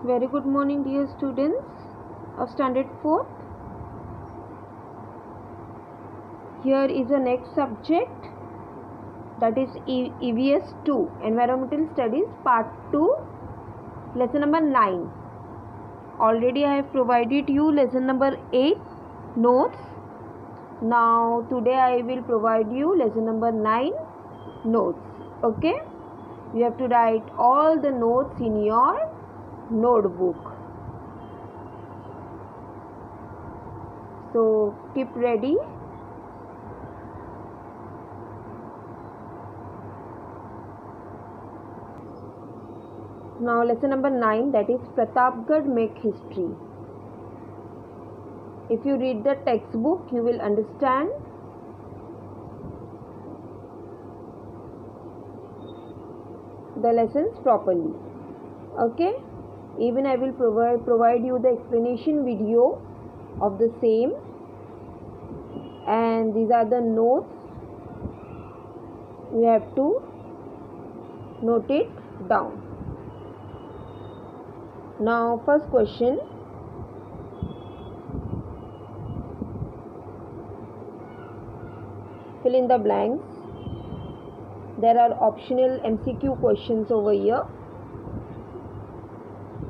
Very good morning, dear students of Standard 4th. Here is the next subject, that is EVS 2, Environmental Studies Part 2, lesson number 9. Already I have provided you lesson number 8 notes. Now today I will provide you lesson number 9 notes. Okay? You have to write all the notes in your notebook. So keep ready. Now lesson number 9, that is Pratapgarh Make History. If you read the textbook, you will understand the lessons properly. Okay? Even I will provide you the explanation video of the same, and these are the notes. You have to note it down. Now first question, fill in the blanks. There are optional MCQ questions over here.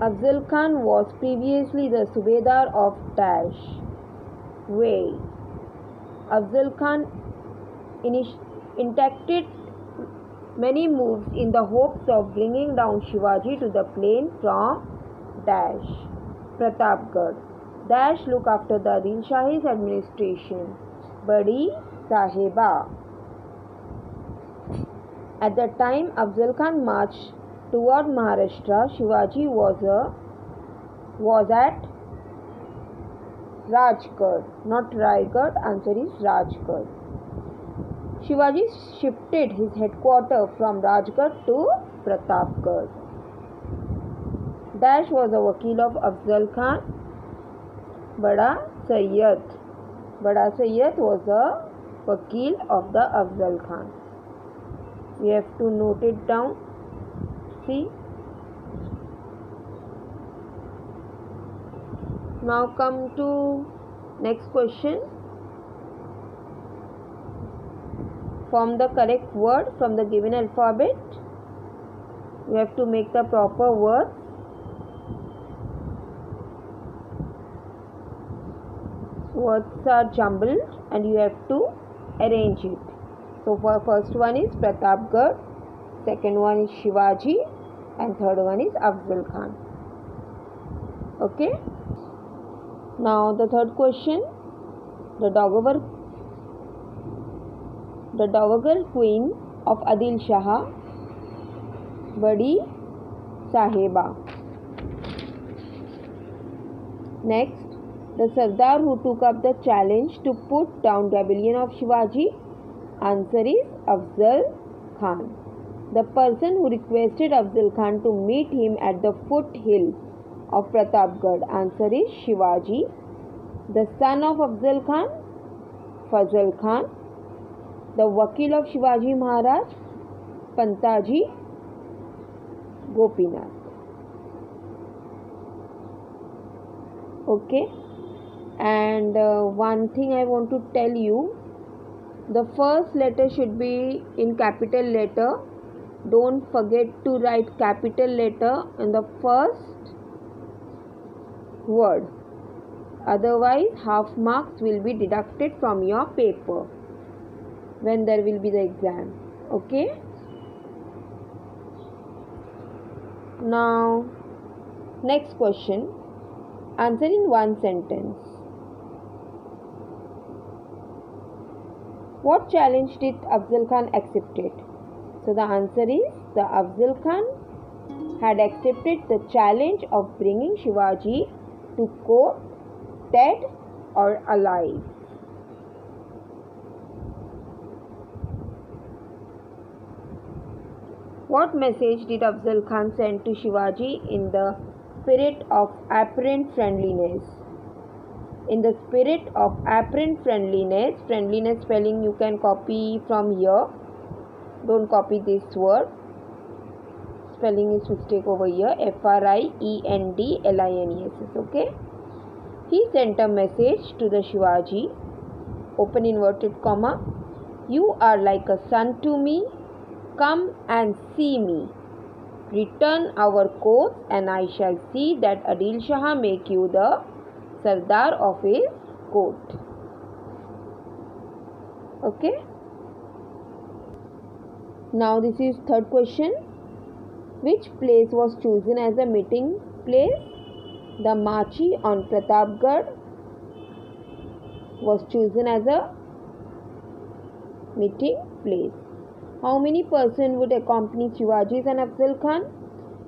Afzal Khan was previously the Subedar of Dash. Way. Afzal Khan intacted many moves in the hopes of bringing down Shivaji to the plain from Dash. Pratapgarh. Dash look after the Adil Shahi's administration. Badi Sahiba. At the time Afzal Khan marched toward Maharashtra, Shivaji was at Rajgarh, not Raigad. Answer is Rajgarh. Shivaji shifted his headquarters from Rajgarh to Pratapgarh. Dash was a Wakil of Afzal Khan. Bada Sayyid. Bada Sayyid was a Wakil of the Afzal Khan. You have to note it down. See. Now come to next question. Form the correct word from the given alphabet. You have to make the proper words. Words are jumbled and you have to arrange it. So for first one is Pratapgarh, second one is Shivaji, and third one is Afzal Khan. Okay. Now the third question, the Dowager Queen of Adil Shah, Badi Sahiba. Next, the Sardar who took up the challenge to put down rebellion of Shivaji. Answer is Afzal Khan. The person who requested Afzal Khan to meet him at the foothill of Pratapgarh. Answer is Shivaji. The son of Afzal Khan, Fazal Khan. The Wakil of Shivaji Maharaj, Pantaji Gopinath. Okay. And one thing I want to tell you, the first letter should be in capital letter. Don't forget to write capital letter in the first word. Otherwise, half marks will be deducted from your paper when there will be the exam. Okay? Now, next question. Answer in one sentence. What challenge did Afzal Khan accepted? So the answer is the Afzal Khan had accepted the challenge of bringing Shivaji to court dead or alive. What message did Afzal Khan send to Shivaji in the spirit of apparent friendliness? In the spirit of apparent friendliness spelling you can copy from here. Don't copy this word. spelling is mistake over here. Friendlines. Okay. He sent a message to the Shivaji. Open inverted comma. You are like a son to me. Come and see me. Return our coats and I shall see that Adil Shah make you the Sardar of his court. Okay. Now this is third question. Which place was chosen as a meeting place? The Machi on Pratapgarh was chosen as a meeting place. How many persons would accompany Shivaji and Afzal Khan?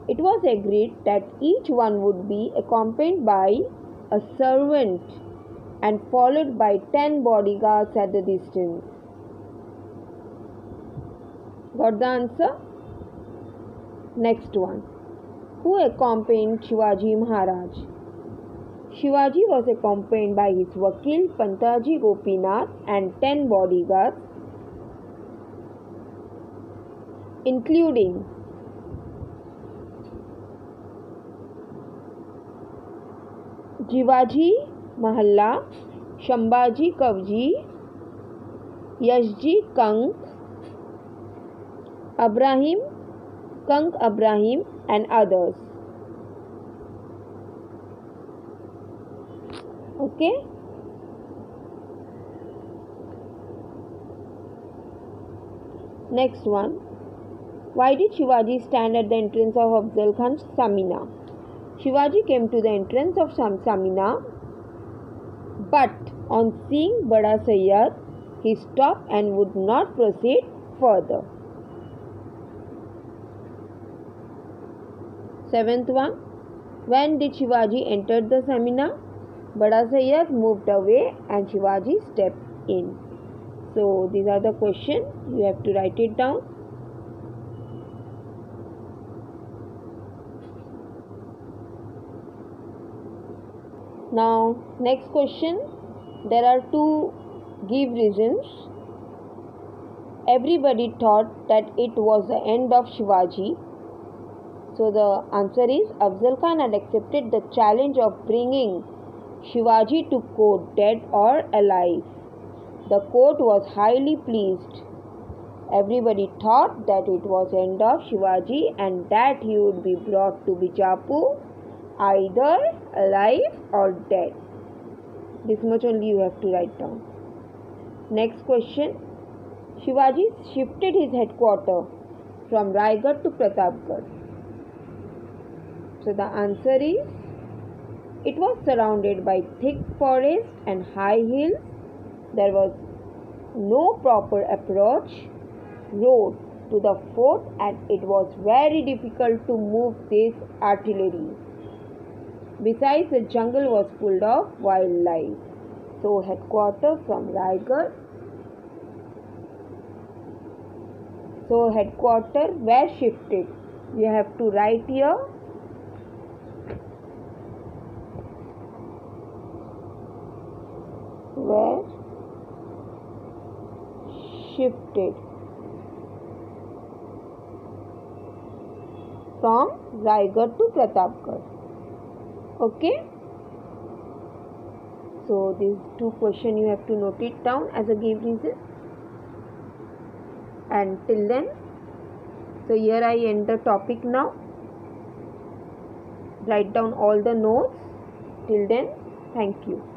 It was agreed that each one would be accompanied by a servant and followed by 10 bodyguards at the distance. Got the answer? Next one. Who accompanied Shivaji Maharaj? Shivaji was accompanied by his Vakil Pantaji Gopinath and 10 bodyguards, including Jivaji Mahalla, Shambhaji Kavji, Yashji Kank, Kank Abraham and others. Okay. Next one. Why did Shivaji stand at the entrance of Afzal Khan's Samina? Shivaji came to the entrance of Samina, but on seeing Bada Sayyad, he stopped and would not proceed further. Seventh one. When did Shivaji enter the Samina? Bada Sayyad moved away and Shivaji stepped in. So these are the questions. You have to write it down. Now next question. There are two give reasons. Everybody thought that it was the end of Shivaji. So the answer is Afzal Khan had accepted the challenge of bringing Shivaji to court dead or alive. The court was highly pleased. Everybody thought that it was end of Shivaji and that he would be brought to Bijapur either alive or dead. This much only you have to write down. Next question. Shivaji shifted his headquarters from Raigad to Pratapgarh. So the answer is, it was surrounded by thick forest and high hills. There was no proper approach road to the fort and it was very difficult to move this artillery. Besides, the jungle was full of wildlife. So headquarters from Raigad. So headquarters were shifted. You have to write here. Were shifted from Raigad to Pratapgarh. Okay. So these two questions you have to note it down as a give reason. And till then, so here I end the topic now. Write down all the notes. Till then, thank you.